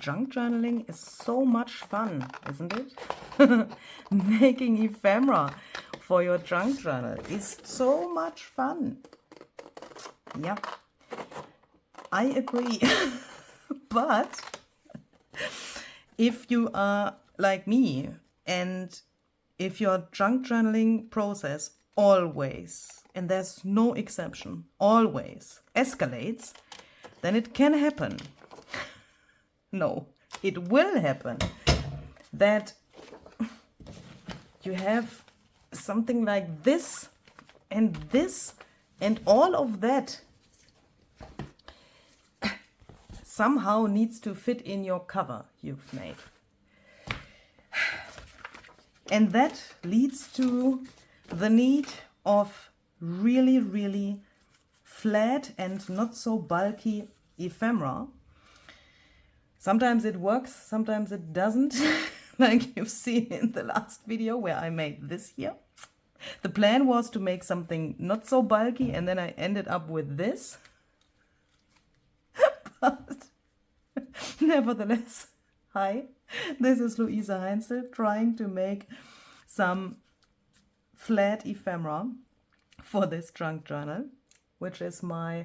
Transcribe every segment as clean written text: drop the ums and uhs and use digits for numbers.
Junk journaling is so much fun, isn't it? Making ephemera for your junk journal is so much fun. Yeah, I agree. But if you are like me and if your junk journaling process always, and there's no exception, always escalates, then it can happen. No, it will happen that you have something like this and all of that somehow needs to fit in your cover you've made. And that leads to the need of really, really flat and not so bulky ephemera. Sometimes it works, sometimes it doesn't, like you've seen in the last video where I made this here. The plan was to make something not so bulky, and then I ended up with this. But nevertheless, hi, this is Luise Heinzl trying to make some flat ephemera for this junk journal, which is my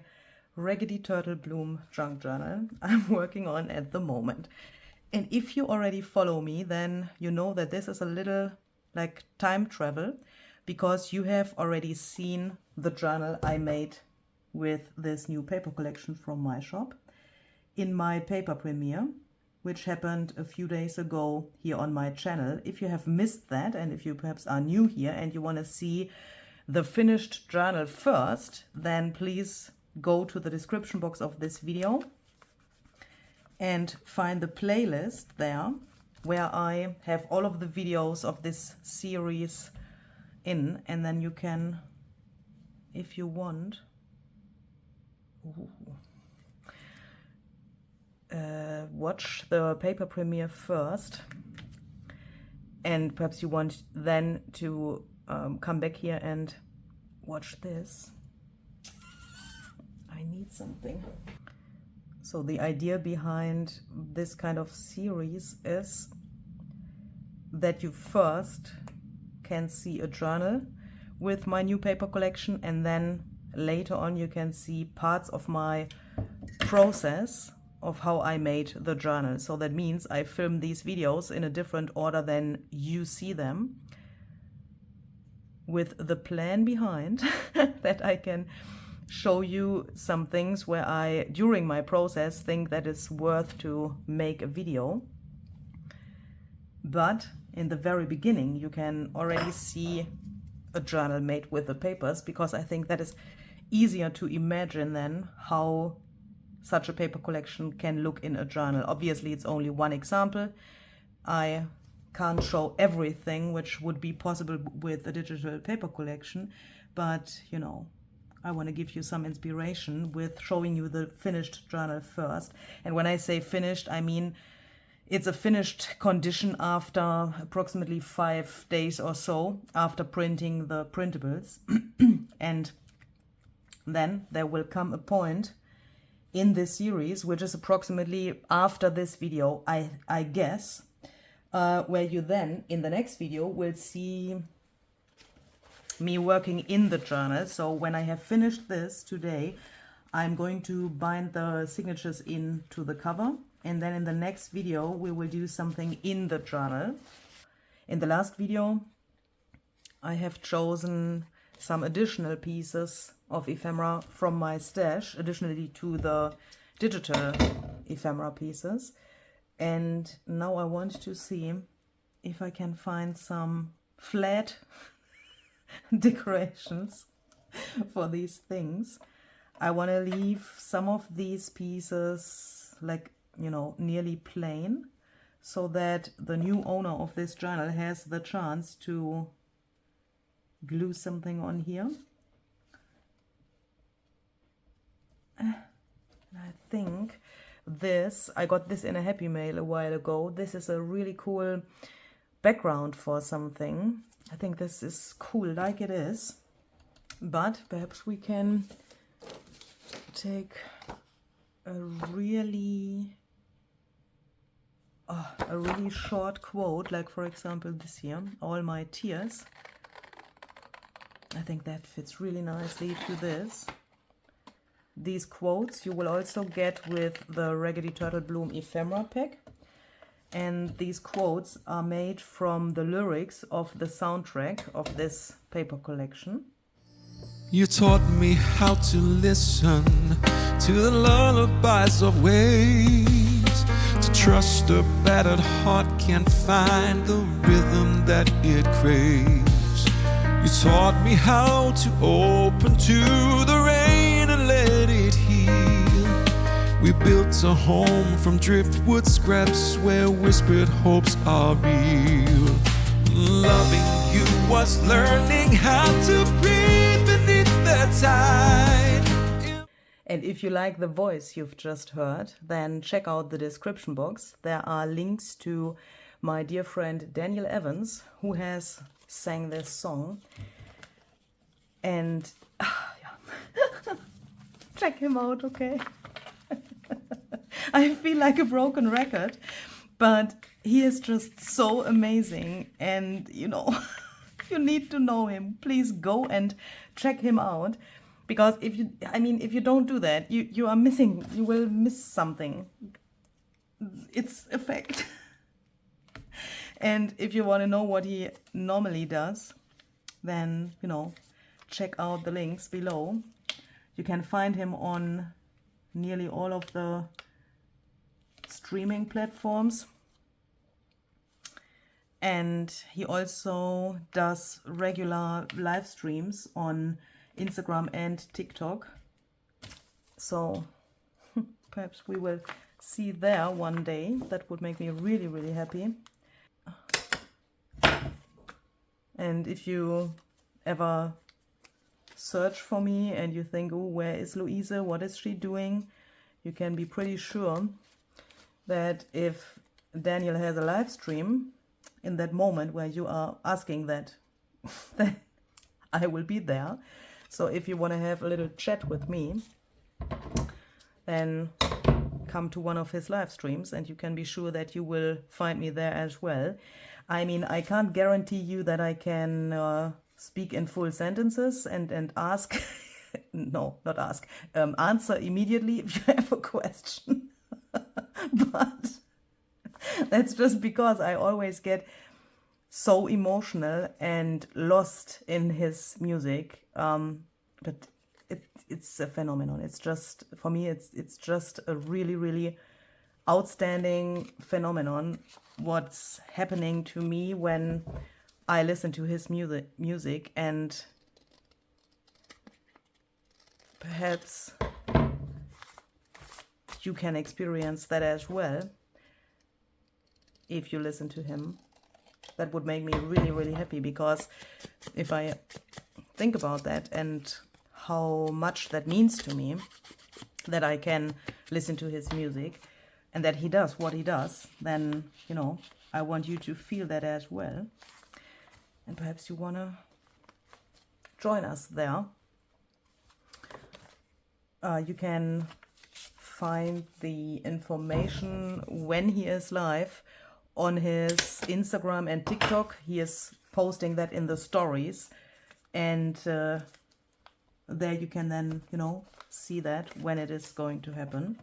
Raggedy Turtle Bloom junk journal I'm working on at the moment. And if you already follow me, then you know that this is a little like time travel, because you have already seen the journal I made with this new paper collection from my shop in my paper premiere, which happened a few days ago here on my channel. If you have missed that, and if you perhaps are new here and you want to see the finished journal first, then please go to the description box of this video and find the playlist there where I have all of the videos of this series in, and then you can, if you want, watch the paper premiere first, and perhaps you want then to come back here and watch this. I need something. So the idea behind this kind of series is that you first can see a journal with my new paper collection, and then later on you can see parts of my process of how I made the journal. So that means I film these videos in a different order than you see them, with the plan behind that I can show you some things where I, during my process, think that it's worth to make a video. But in the very beginning, you can already see a journal made with the papers, because I think that is easier to imagine than how such a paper collection can look in a journal. Obviously, it's only one example. I can't show everything which would be possible with a digital paper collection, but you know, I want to give you some inspiration with showing you the finished journal first. And when I say finished, I mean it's a finished condition after approximately 5 days or so after printing the printables. And then there will come a point in this series, which is approximately after this video, I guess, where you then, in the next video, will see me working in the journal. So when I have finished this today, I'm going to bind the signatures into the cover, and then in the next video we will do something in the journal. In the last video I have chosen some additional pieces of ephemera from my stash, additionally to the digital ephemera pieces, and now I want to see if I can find some flat decorations for these things. I want to leave some of these pieces, like, you know, nearly plain, so that the new owner of this journal has the chance to glue something on here. I think this, I got this in a Happy Mail a while ago. This is a really cool background for something. I think this is cool like it is, but perhaps we can take a really a really short quote, like for example this here, "All my tears." I think that fits really nicely to this. These quotes you will also get with the Raggedy Turtle Bloom ephemera pack. And these quotes are made from the lyrics of the soundtrack of this paper collection. You taught me how to listen to the lullabies of waves, to trust a battered heart can find the rhythm that it craves. You taught me how to open to the rain and let it heal. We built a home from driftwood scraps where whispered hopes are real. Loving you was learning how to breathe beneath the tide. And if you like the voice you've just heard, then check out the description box. There are links to my dear friend Daniel Evans, who has sang this song. And yeah. Check him out, okay? I feel like a broken record, but he is just so amazing. And, you know, if you need to know him, please go and check him out. Because if you don't do that, you are missing, you will miss something. It's a fact. And if you want to know what he normally does, then, you know, check out the links below. You can find him on nearly all of the streaming platforms. And he also does regular live streams on Instagram and TikTok. So perhaps we will see there one day. That would make me really, really happy. And if you ever search for me and you think, oh, where is Luise? What is she doing? You can be pretty sure that if Daniel has a live stream, in that moment where you are asking that, then I will be there. So if you want to have a little chat with me, then come to one of his live streams and you can be sure that you will find me there as well. I mean, I can't guarantee you that I can speak in full sentences and ask, no, not ask, answer immediately if you have a question. But that's just because I always get so emotional and lost in his music. But it's a phenomenon. It's just, for me, it's just a really, really outstanding phenomenon. What's happening to me when I listen to his music, and perhaps you can experience that as well if you listen to him. That would make me really, really happy, because if I think about that and how much that means to me, that I can listen to his music and that he does what he does, then, you know, I want you to feel that as well. And perhaps you want to join us there. You can find the information when he is live on his Instagram and TikTok. He is posting that in the stories, and there you can then, you know, see that when it is going to happen.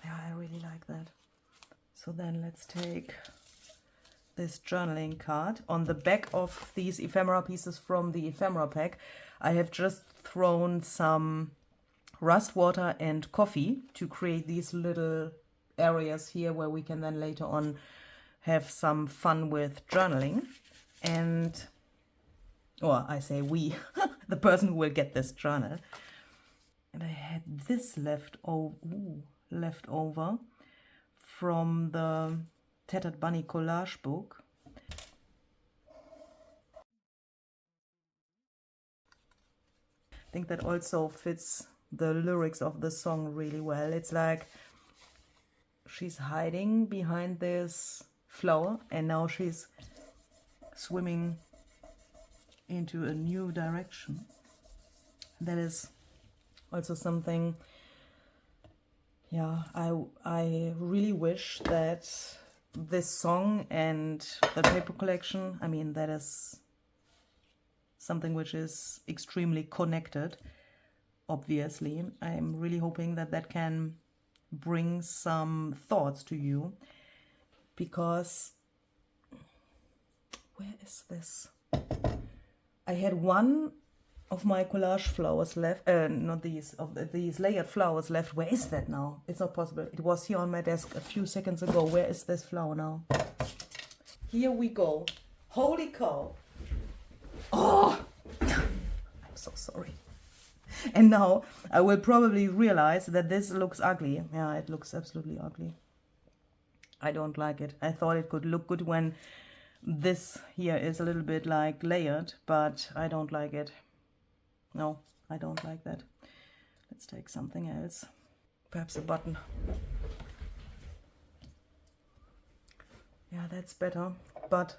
Yeah, I really like that. So then let's take this journaling card. On the back of these ephemera pieces from the ephemera pack, I have just thrown some rust water and coffee to create these little areas here where we can then later on have some fun with journaling. And, or I say we, the person who will get this journal. And I had this left over from the Tattered Bunny collage book. I think that also fits the lyrics of the song really well. It's like she's hiding behind this flower and now she's swimming into a new direction. That is also something, yeah, I really wish that this song and the paper collection, I mean, that is something which is extremely connected, obviously. I'm really hoping that that can bring some thoughts to you, because where is this? I had one of my collage flowers left, not these, these layered flowers left. Where is that now? It's not possible. It was here on my desk a few seconds ago. Where is this flower now? Here we go. Holy cow. Oh, I'm so sorry. And now I will probably realize that this looks ugly. Yeah, it looks absolutely ugly. I don't like it. I thought it could look good when this here is a little bit like layered, but I don't like it. No, I don't like that. Let's take something else. Perhaps a button. Yeah, that's better. But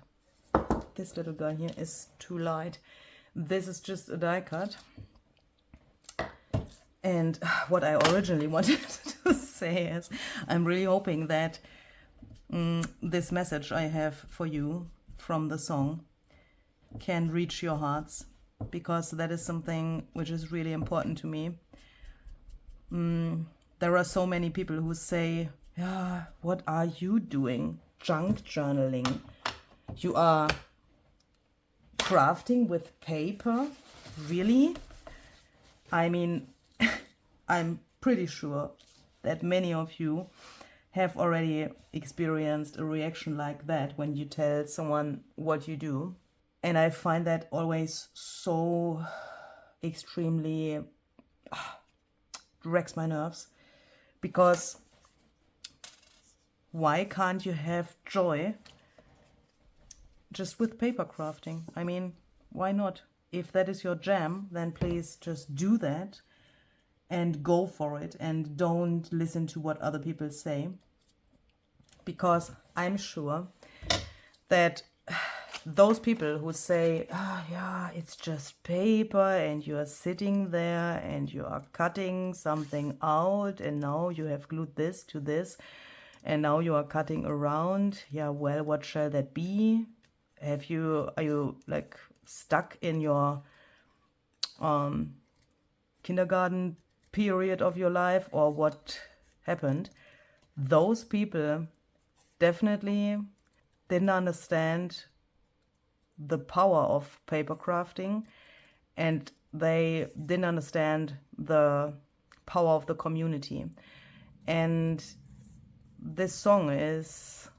this little guy here is too light. This is just a die cut. And what I originally wanted to say is, I'm really hoping that this message I have for you from the song can reach your hearts, because that is something which is really important to me. There are so many people who say, yeah, what are you doing? Junk journaling. You are crafting with paper? Really? I mean, I'm pretty sure that many of you have already experienced a reaction like that when you tell someone what you do. And I find that always so extremely wrecks my nerves, because why can't you have joy just with paper crafting? I mean, why not? If that is your jam, then please just do that and go for it, and don't listen to what other people say, because I'm sure that those people who say, yeah, it's just paper and you are sitting there and you are cutting something out and now you have glued this to this and now you are cutting around, yeah, well, what shall that be? Are you like stuck in your kindergarten period of your life, or what happened? Those people definitely didn't understand the power of paper crafting, and they didn't understand the power of the community. And this song is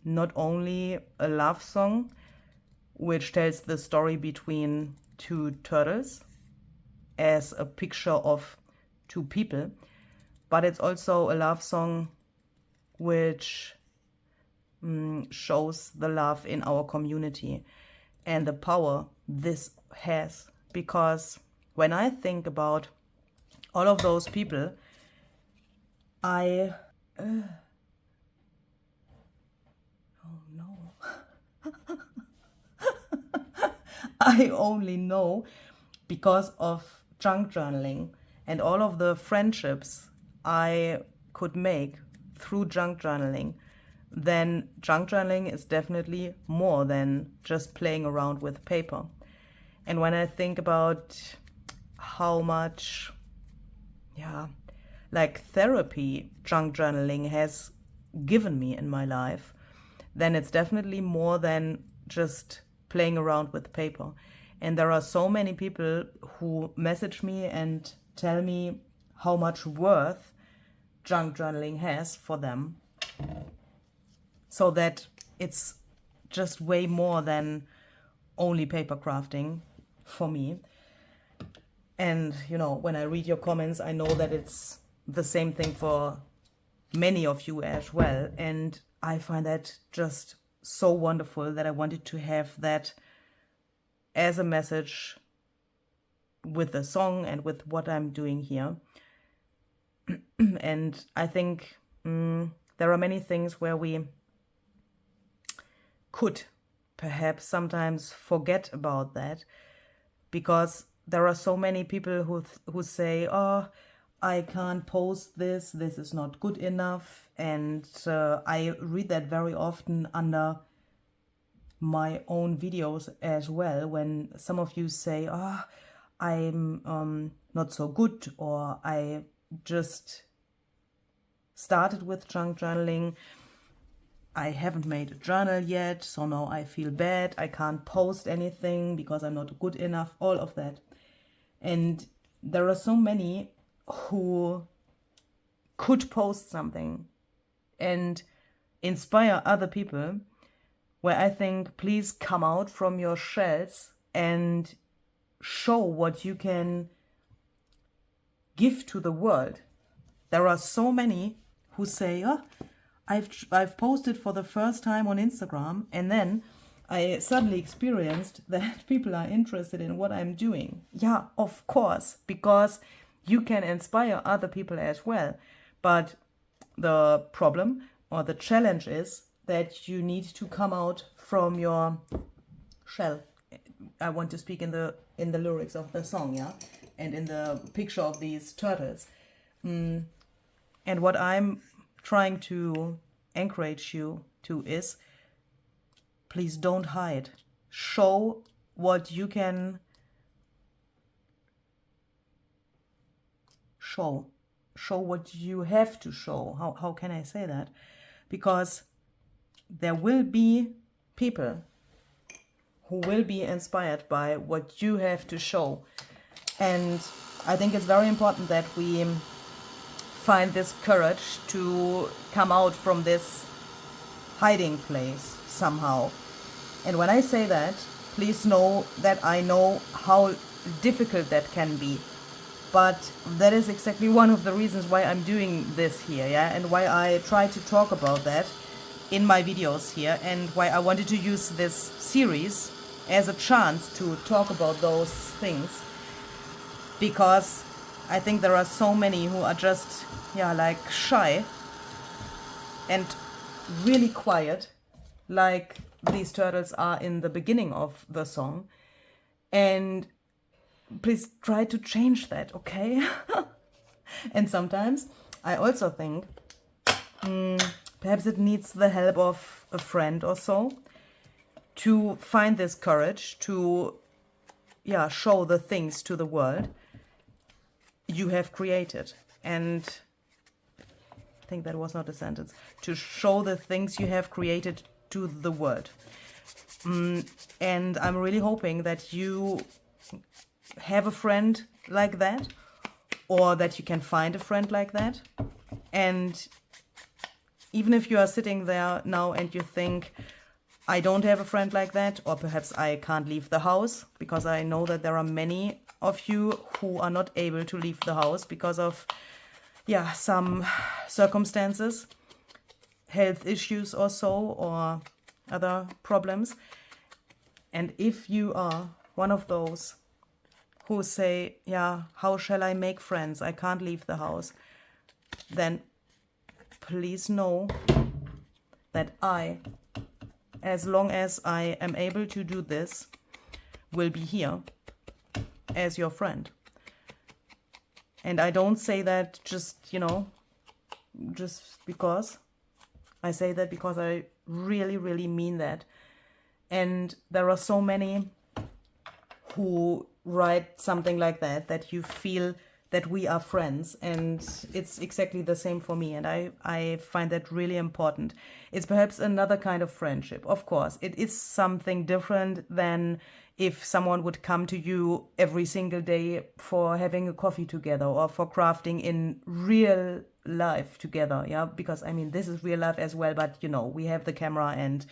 not only a love song which tells the story between two turtles as a picture of two people, but it's also a love song which shows the love in our community and the power this has. Because when I think about all of those people, oh no. I only know because of junk journaling and all of the friendships I could make through junk journaling, then junk journaling is definitely more than just playing around with paper. And when I think about how much, like therapy junk journaling has given me in my life, then it's definitely more than just playing around with paper. And there are so many people who message me and tell me how much worth junk journaling has for them, so that it's just way more than only paper crafting for me. And, you know, when I read your comments, I know that it's the same thing for many of you as well. And I find that just so wonderful that I wanted to have that as a message with the song and with what I'm doing here. And I think there are many things where we could perhaps sometimes forget about that, because there are so many people who say, oh, I can't post this is not good enough. And I read that very often under my own videos as well, when some of you say, oh, I'm not so good, or I just started with junk journaling, I haven't made a journal yet, so now I feel bad, I can't post anything because I'm not good enough, all of that. And there are so many who could post something and inspire other people, where I think, please come out from your shells and show what you can give to the world. There are so many who say, oh, I've posted for the first time on Instagram, and then I suddenly experienced that people are interested in what I'm doing. Yeah, of course, because you can inspire other people as well. But the problem or the challenge is that you need to come out from your shell. I want to speak in the lyrics of the song, yeah, and in the picture of these turtles. And what I'm trying to encourage you to is, please don't hide. Show what you can show. Show what you have to show. How can I say that? Because there will be people who will be inspired by what you have to show. And I think it's very important that we find this courage to come out from this hiding place somehow. And when I say that, please know that I know how difficult that can be. But that is exactly one of the reasons why I'm doing this here, yeah, and why I try to talk about that in my videos here, and why I wanted to use this series as a chance to talk about those things, because I think there are so many who are just, yeah, like shy and really quiet, like these turtles are in the beginning of the song. And please try to change that, okay? And sometimes I also think perhaps it needs the help of a friend or so to find this courage to, yeah, show the things to the world you have created. And I think that was not a sentence. To show the things you have created to the world. And I'm really hoping that you have a friend like that, or that you can find a friend like that. And even if you are sitting there now and you think, I don't have a friend like that, or perhaps I can't leave the house, because I know that there are many of you who are not able to leave the house because of, yeah, some circumstances, health issues or so, or other problems. And if you are one of those who say, yeah, how shall I make friends? I can't leave the house. Then please know that I, as long as I am able to do this, will be here as your friend. And I don't say that just, you know, just because. I say that because I really, really mean that. And there are so many who write something like that, that you feel that we are friends, and it's exactly the same for me, and I find that really important. It's perhaps another kind of friendship. Of course, it is something different than if someone would come to you every single day for having a coffee together, or for crafting in real life together, yeah, because I mean, this is real life as well, but you know, we have the camera and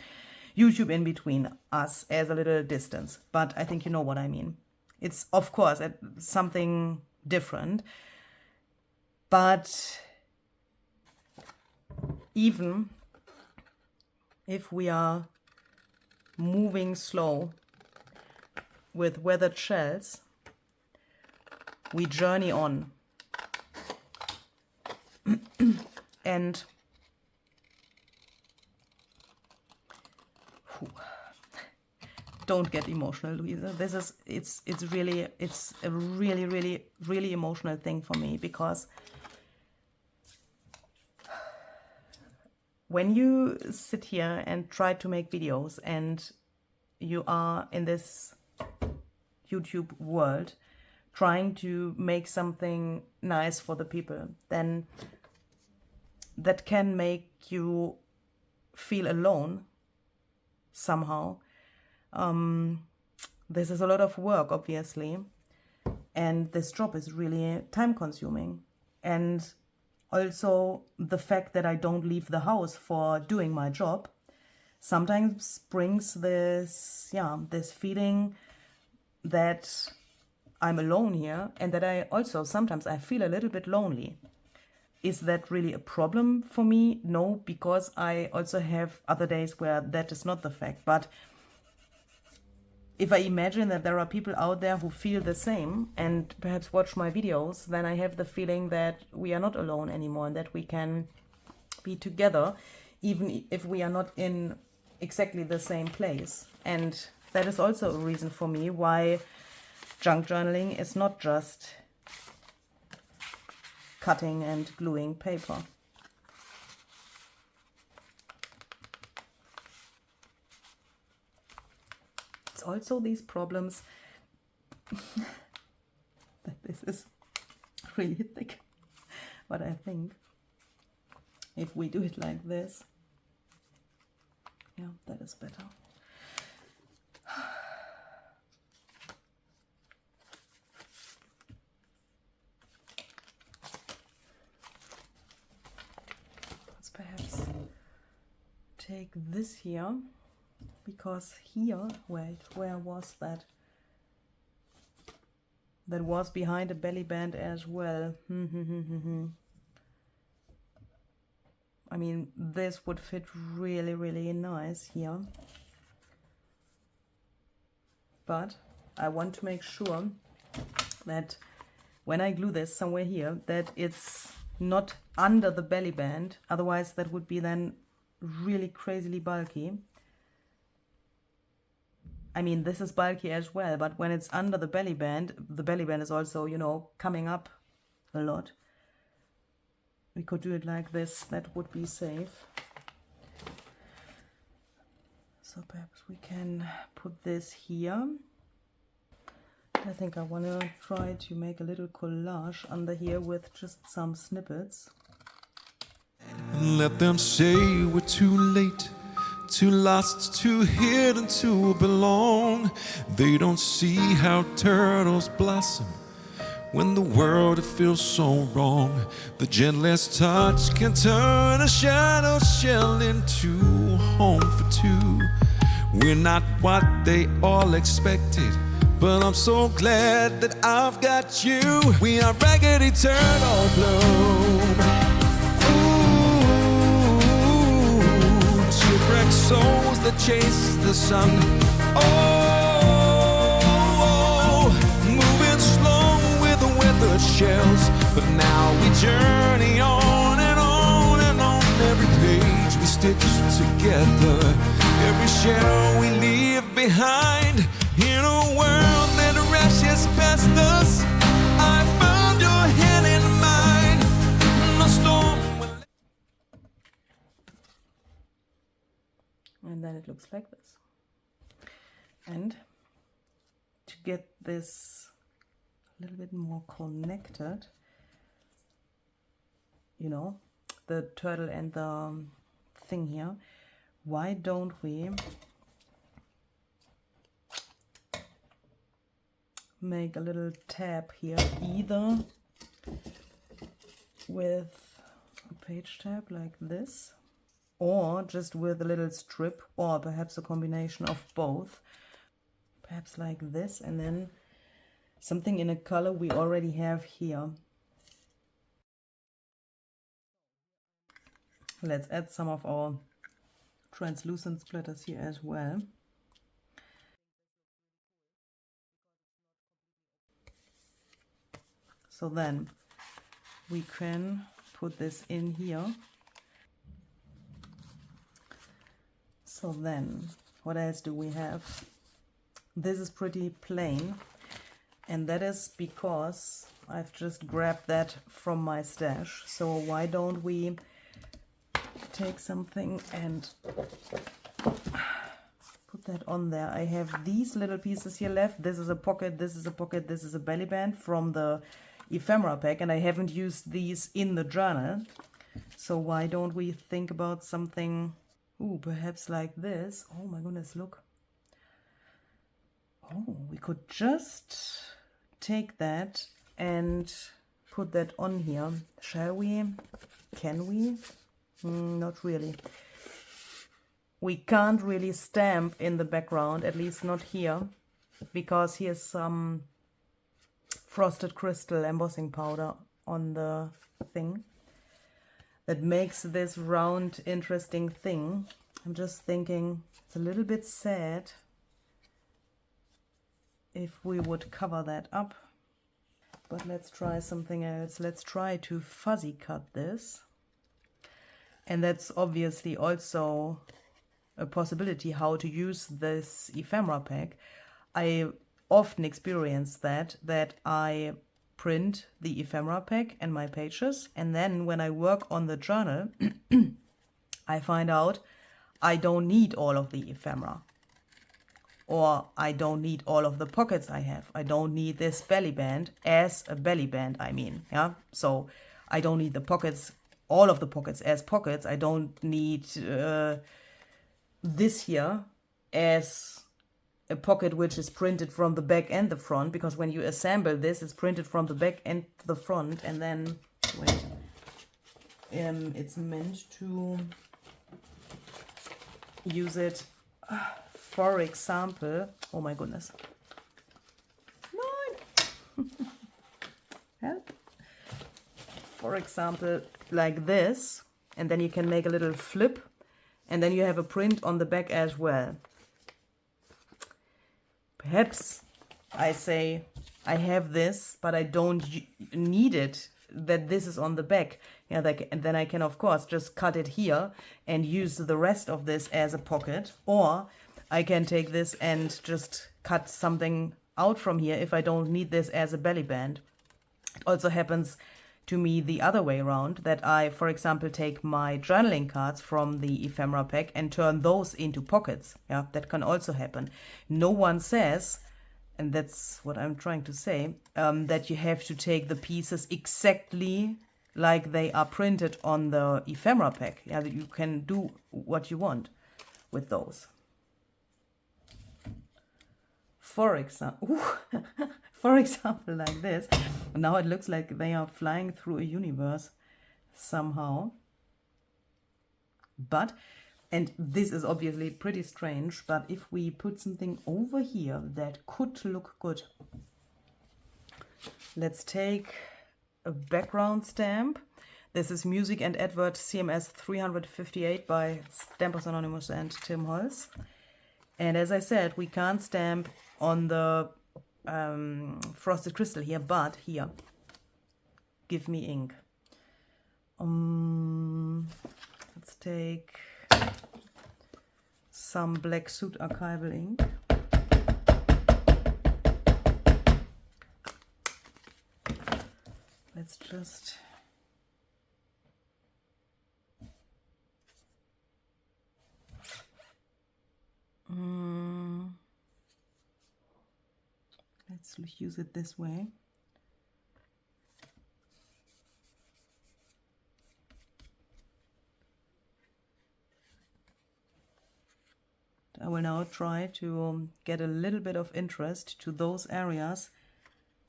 YouTube in between us as a little distance. But I think you know what I mean. It's, of course, something different. But even if we are moving slow with weathered shells, we journey on. And don't get emotional, Luise. This is, it's a really emotional thing for me, because when you sit here and try to make videos and you are in this YouTube world trying to make something nice for the people, then that can make you feel alone somehow. This is a lot of work, obviously, and this job is really time consuming. And also the fact that I don't leave the house for doing my job sometimes brings this, this feeling that I'm alone here, and that I also sometimes I feel a little bit lonely. Is that really a problem for me? No, because I also have other days where that is not the fact. But if I imagine that there are people out there who feel the same and perhaps watch my videos, then I have the feeling that we are not alone anymore, and that we can be together, even if we are not in exactly the same place. And that is also a reason for me why junk journaling is not just cutting and gluing paper. It's also these problems that this is really thick. But I think if we do it like this, yeah, that is better. Let's perhaps take this here, because here, wait, where was that? That was behind the belly band as well. I mean, this would fit really nice here. But I want to make sure that when I glue this somewhere here, that it's not under the belly band. Otherwise, that would be then really crazily bulky. I mean, this is bulky as well, but when it's under the belly band is also, you know, coming up a lot. We could do it like this, that would be safe. So perhaps we can put this here. I think I want to try to make a little collage under here with just some snippets. And let them say we're too late, too lost, too hidden to belong. They don't see how turtles blossom when the world feels so wrong. The gentlest touch can turn a shadow shell into a home for two. We're not what they all expected, but I'm so glad that I've got you. We are Raggedy Turtle Bloom. Ooh, shipwrecked souls that chase the sun. Oh, moving slow with the weathered shells, but now we journey on and on and on. Every page we stitch together, every shell we leave behind. In a world that rushes past us, I found your hand in mine. The storm will... And then it looks like this. And to get this a little bit more connected, you know, the turtle and the thing here, why don't we make a little tab here, either with a page tab like this, or just with a little strip, or perhaps a combination of both, perhaps like this, and then something in a color we already have here. Let's add some of our translucent splatters here as well. So then we can put this in here. So then what else do we have? this is pretty plain, and that is because I've just grabbed that from my stash. So why don't we take something and put that on there. I have these little pieces here left. This is a pocket, this is a pocket, this is a belly band from the ephemera pack, and I haven't used these in the journal. So why don't we think about something, perhaps like this. Oh my goodness, look. Oh, we could just take that and put that on here. Shall we? Can we? Not really. We can't really stamp in the background, at least not here, because here's some frosted crystal embossing powder on the thing that makes this round interesting thing. I'm just thinking it's a little bit sad if we would cover that up, but let's try something else. Let's try to fuzzy cut this, and that's obviously also a possibility how to use this ephemera pack. I often experience that I print the ephemera pack and my pages, and then when I work on the journal I find out I don't need all of the ephemera, or I don't need all of the pockets I have. I don't need this belly band as a belly band, I mean, yeah. So I don't need the pockets, all of the pockets as pockets. I don't need this here as a pocket which is printed from the back and the front, because when you assemble this, it's printed from the back and the front, and then wait, it's meant to use it, for example, oh my goodness, no. Help. For example, like this, and then you can make a little flip, and then you have a print on the back as well. Perhaps I say I have this, but I don't need it, that this is on the back. Yeah, and then I can of course just cut it here and use the rest of this as a pocket, or I can take this and just cut something out from here if I don't need this as a belly band. It also happens to me the other way around, that I, for example, take my journaling cards from the ephemera pack and turn those into pockets. Yeah, that can also happen. No one says, and that's what I'm trying to say, that you have to take the pieces exactly like they are printed on the ephemera pack. Yeah, that you can do what you want with those. For example, for example, like this. Now it looks like they are flying through a universe somehow. But, and this is obviously pretty strange, but if we put something over here that could look good. Let's take a background stamp. This is Music and Advert CMS 358 by Stampers Anonymous and Tim Holz. And as I said, we can't stamp on the frosted crystal here, but here, give me ink. Let's take some Black Suit archival ink. Let's just let's use it this way. I will now try to get a little bit of interest to those areas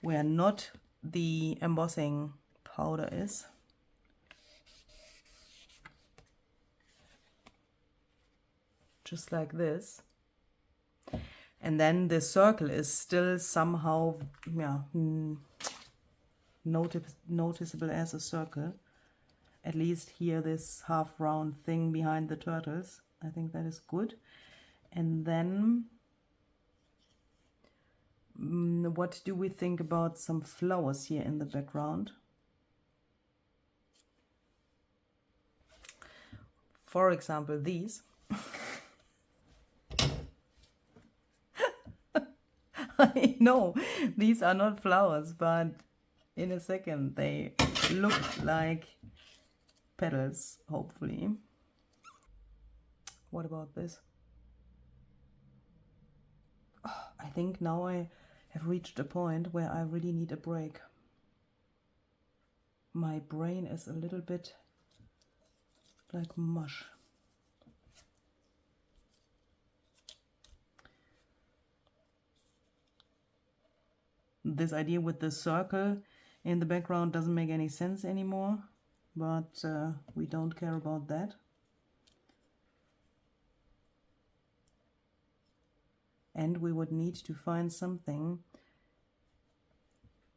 where not the embossing powder is. Just like this. And then the circle is still somehow, yeah, noticeable as a circle. At least here, this half round thing behind the turtles. I think that is good. And then, what do we think about some flowers here in the background? For example, these. I know these are not flowers, but in a second they look like petals, hopefully. What about this? Oh, I think now I have reached a point where I really need a break. My brain is a little bit like mush. This idea with the circle in the background doesn't make any sense anymore, but we don't care about that. And we would need to find something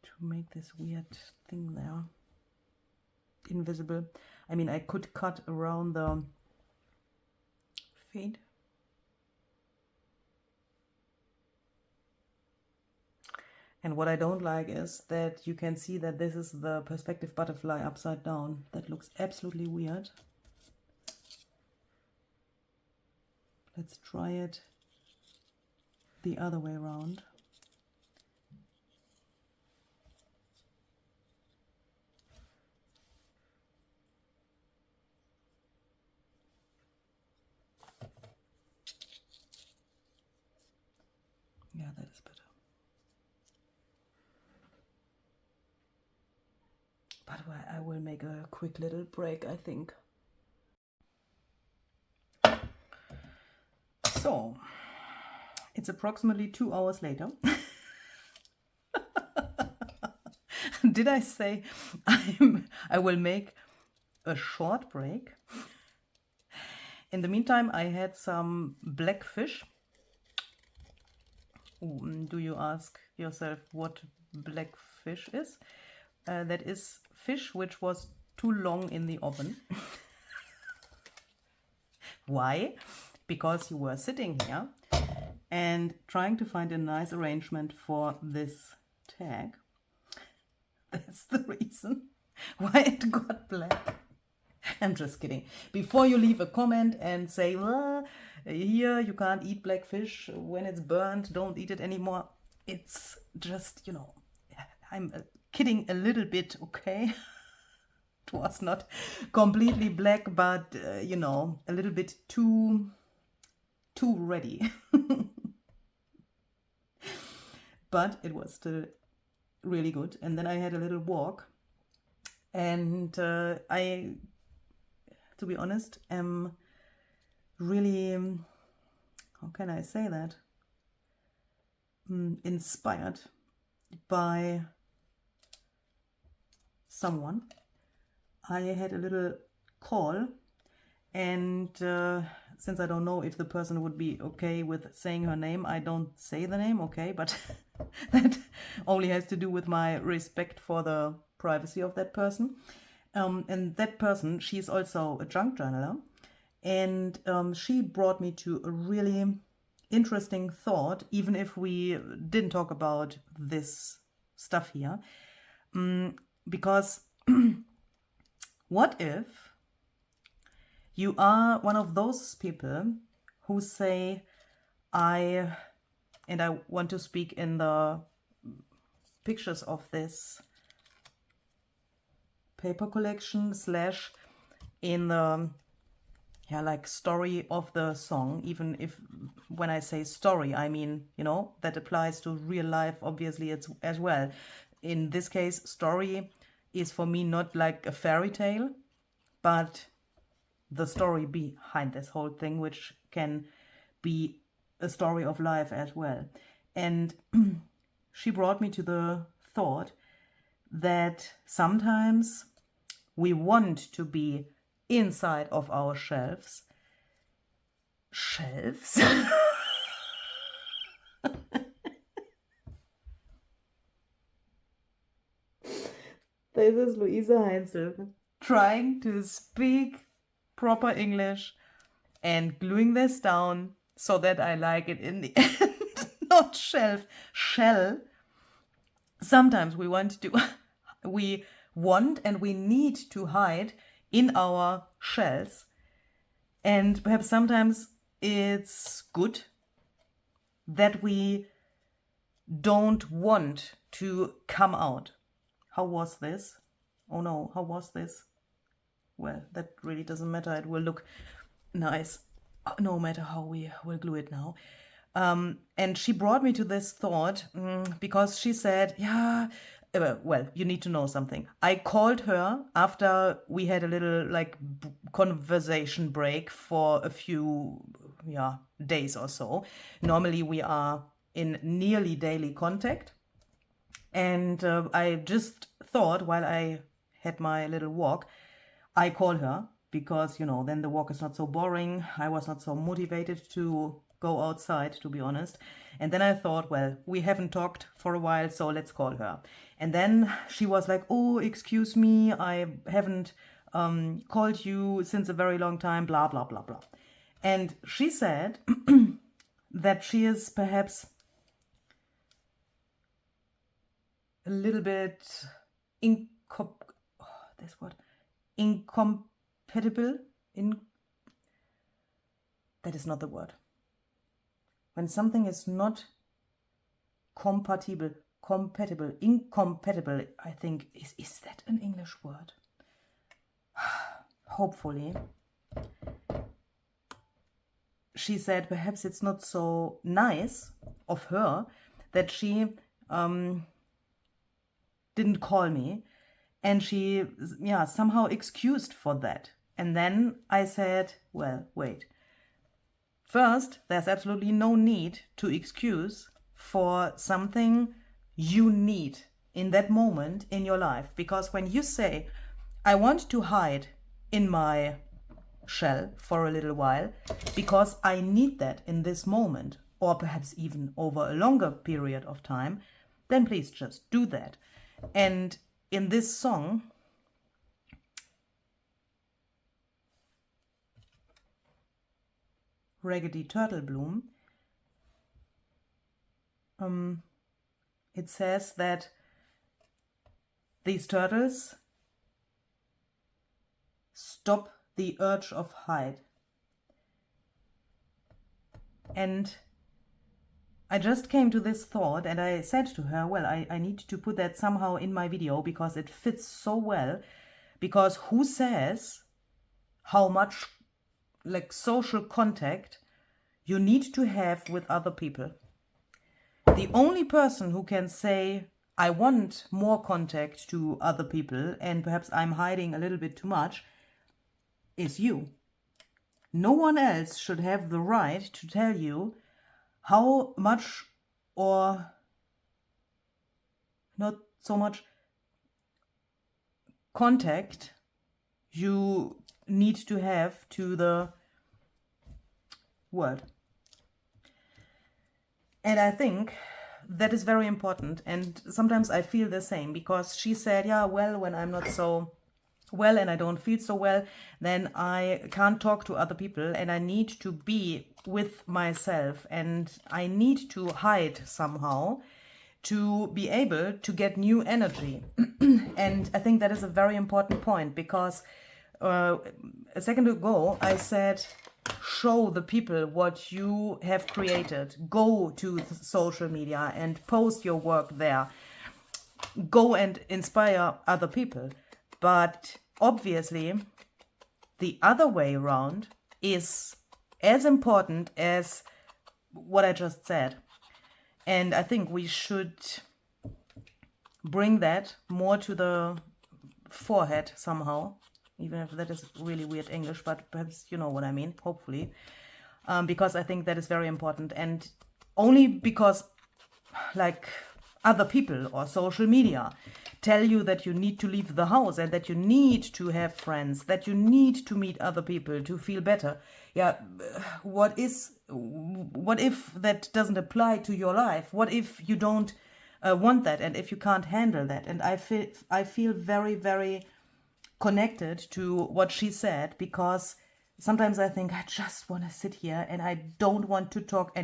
to make this weird thing there invisible. I mean, I could cut around the feet. And what I don't like is that you can see that this is the perspective butterfly upside down. That looks absolutely weird. Let's try it the other way around. Yeah, that is better. But I will make a quick little break, I think. So, it's approximately 2 hours later. Did I say I will make a short break? In the meantime, I had some black fish. Do you ask yourself what black fish is? That is fish which was too long in the oven. Why? Because you were sitting here and trying to find a nice arrangement for this tag. That's the reason why it got black. I'm just kidding. Before you leave a comment and say, well, here you can't eat black fish when it's burnt, don't eat it anymore. It's just, you know, I'm kidding a little bit, okay? It was not completely black, but, you know, a little bit too ready. But it was still really good. And then I had a little walk. And to be honest, am really, how can I say that? Inspired by someone. I had a little call, and since I don't know if the person would be okay with saying her name, I don't say the name, okay? But that only has to do with my respect for the privacy of that person. And that person, she's also a junk journaler, and she brought me to a really interesting thought, even if we didn't talk about this stuff here, because what if you are one of those people who say, I want to speak in the pictures of this paper collection / in the like story of the song, even if when I say story, I mean, you know, that applies to real life, obviously, it's as well. In this case, story is for me not like a fairy tale, but the story behind this whole thing, which can be a story of life as well. And she brought me to the thought that sometimes we want to be inside of our shelves. Shelves? This is Luise Heinzl trying to speak proper English and gluing this down so that I like it in the end. Not shelf, shell. Sometimes we want and we need to hide in our shells, and perhaps sometimes it's good that we don't want to come out. How was this? Oh no, how was this? Well, that really doesn't matter. It will look nice no matter how we will glue it now. And she brought me to this thought because she said, yeah, well, you need to know something. I called her after we had a little like conversation break for a few days or so. Normally we are in nearly daily contact. And I just thought while I had my little walk, I call her because, you know, then the walk is not so boring. I was not so motivated to go outside, to be honest. And then I thought, well, we haven't talked for a while, so let's call her. And then she was like, oh, excuse me, I haven't called you since a very long time, blah, blah, blah, blah. And she said that she is perhaps a little bit incompatible. That is not the word. When something is not incompatible, I think, is that an English word? Hopefully. She said perhaps it's not so nice of her that she didn't call me, and she somehow excused for that. And then I said, well, wait. First, there's absolutely no need to excuse for something you need in that moment in your life. Because when you say, I want to hide in my shell for a little while because I need that in this moment, or perhaps even over a longer period of time, then please just do that. And in this song, Raggedy Turtle Bloom, it says that these turtles stop the urge of hide. And I just came to this thought and I said to her, well, I need to put that somehow in my video because it fits so well. Because who says how much like social contact you need to have with other people? The only person who can say, I want more contact to other people and perhaps I'm hiding a little bit too much, is you. No one else should have the right to tell you how much or not so much contact you need to have to the world. And I think that is very important. And sometimes I feel the same because she said, yeah, well, when I'm not so well and I don't feel so well, then I can't talk to other people and I need to be with myself and I need to hide somehow to be able to get new energy. And I think that is a very important point because a second ago I said, show the people what you have created. Go to social media and post your work there. Go and inspire other people. But obviously, the other way around is as important as what I just said. And I think we should bring that more to the forehead somehow, even if that is really weird English, but perhaps you know what I mean, hopefully. Because I think that is very important. And only because like other people or social media tell you that you need to leave the house and that you need to have friends, that you need to meet other people to feel better. Yeah, what if that doesn't apply to your life? What if you don't want that and if you can't handle that? And I feel very, very connected to what she said because sometimes I think I just want to sit here and I don't want to talk to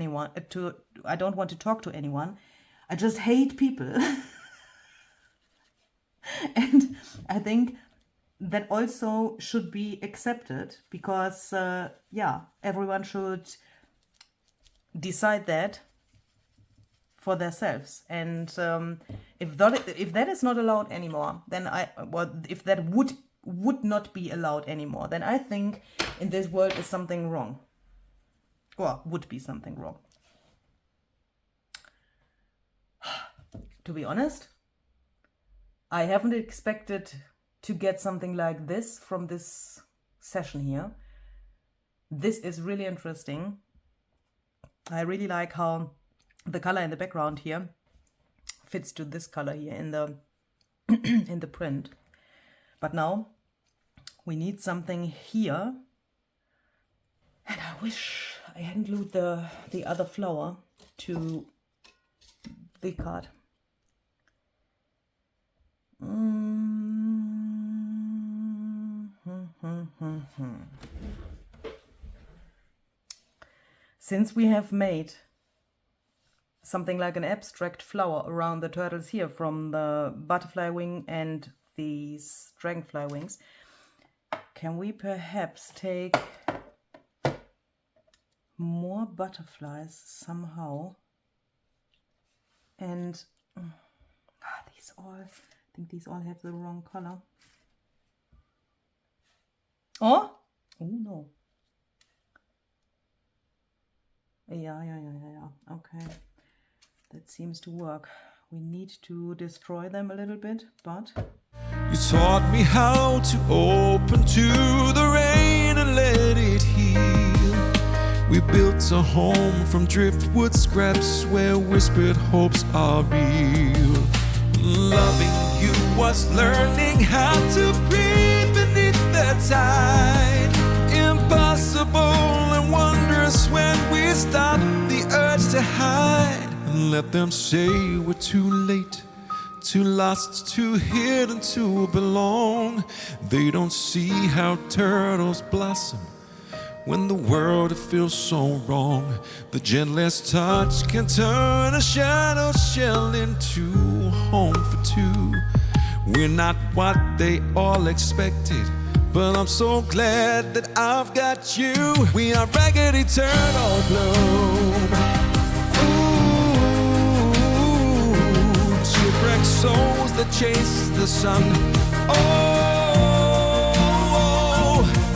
anyone. I just hate people. And I think that also should be accepted because, everyone should decide that for themselves. And if that is not allowed anymore, then if that would not be allowed anymore, then I think in this world is something wrong, or would be something wrong. To be honest, I haven't expected to get something like this from this session here. This is really interesting. I really like how the color in the background here fits to this color here in the in the print. But now we need something here, and I wish I hadn't glued the other flower to the card. Since we have made something like an abstract flower around the turtles here from the butterfly wing and these dragonfly wings, can we perhaps take more butterflies somehow? And these all, I think these all have the wrong color. Oh no. Yeah. Okay. That seems to work. We need to destroy them a little bit, but... You taught me how to open to the rain and let it heal. We built a home from driftwood scraps where whispered hopes are real. Loving you was learning how to breathe beneath the tide. Impossible and wondrous when we stop the urge to hide. And let them say we're too late, too lost, too hidden to belong. They don't see how turtles blossom when the world feels so wrong. The gentlest touch can turn a shadow shell into a home for two. We're not what they all expected, but I'm so glad that I've got you. We are Raggedy Turtle Bloom. Ooh, shipwrecked souls that chase the sun. Oh,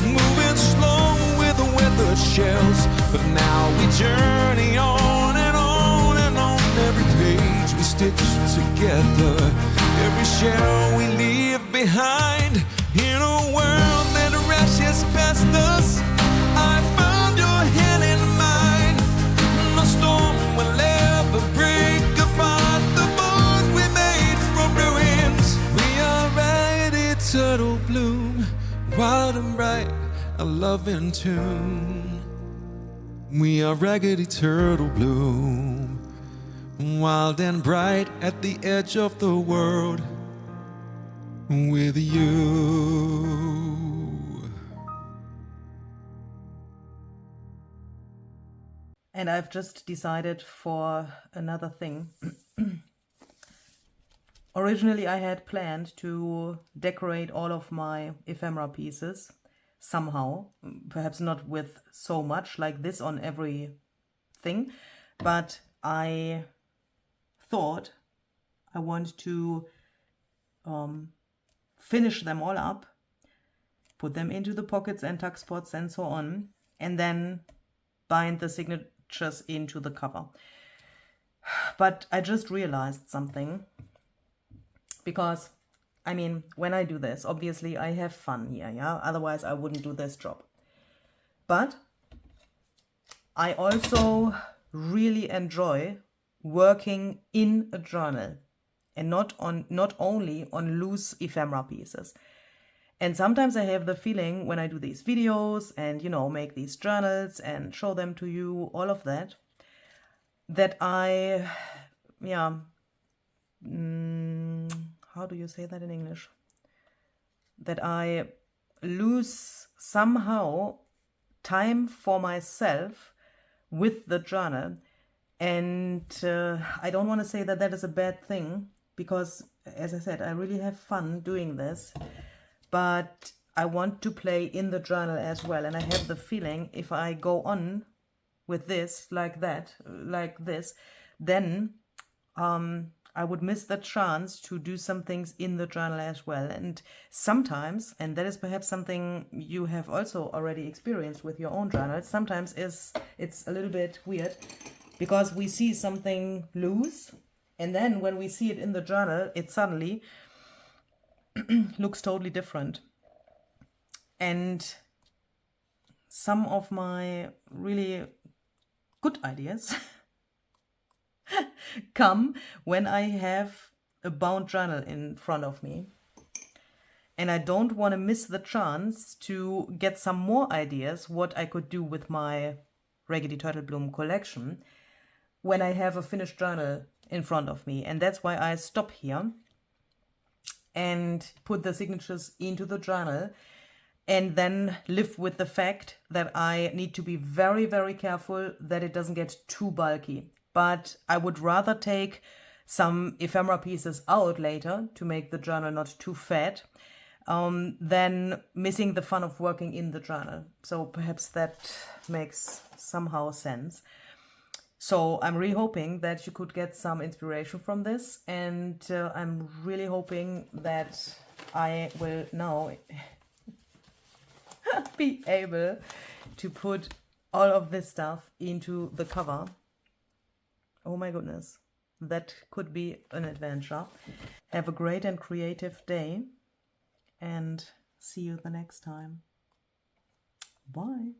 moving slow with the weathered shells. But now we journey on and on and on. Every page we stitch together, every shell we leave behind. In a world that rushes past us, I found your hand in mine. No storm will ever break apart the bond we made from ruins. We are Raggedy Turtle Bloom, wild and bright, a loving tune. We are Raggedy Turtle Bloom, wild and bright at the edge of the world. With you. And I've just decided for another thing. Originally I had planned to decorate all of my ephemera pieces somehow, perhaps not with so much like this on every thing, but I thought I want to finish them all up, put them into the pockets and tuck spots and so on, and then bind the signatures into the cover. But I just realized something, because I mean, when I do this, obviously I have fun here, yeah? Otherwise I wouldn't do this job. But I also really enjoy working in a journal, and not only on loose ephemera pieces. And sometimes I have the feeling when I do these videos and, you know, make these journals and show them to you, all of that, that I, how do you say that in English? That I lose somehow time for myself with the journal. And I don't want to say that that is a bad thing, because, as I said, I really have fun doing this. But I want to play in the journal as well. And I have the feeling if I go on with this like that, like this, then I would miss the chance to do some things in the journal as well. And sometimes, and that is perhaps something you have also already experienced with your own journals, sometimes it's a little bit weird because we see something loose, and then when we see it in the journal, it suddenly looks totally different. And some of my really good ideas come when I have a bound journal in front of me. And I don't want to miss the chance to get some more ideas what I could do with my Raggedy Turtle Bloom collection when I have a finished journal in front of me. And that's why I stop here and put the signatures into the journal and then live with the fact that I need to be very, very careful that it doesn't get too bulky. But I would rather take some ephemera pieces out later to make the journal not too fat than missing the fun of working in the journal. So perhaps that makes somehow sense. So I'm really hoping that you could get some inspiration from this, and I'm really hoping that I will now be able to put all of this stuff into the cover. Oh my goodness, that could be an adventure. Have a great and creative day, and see you the next time. Bye.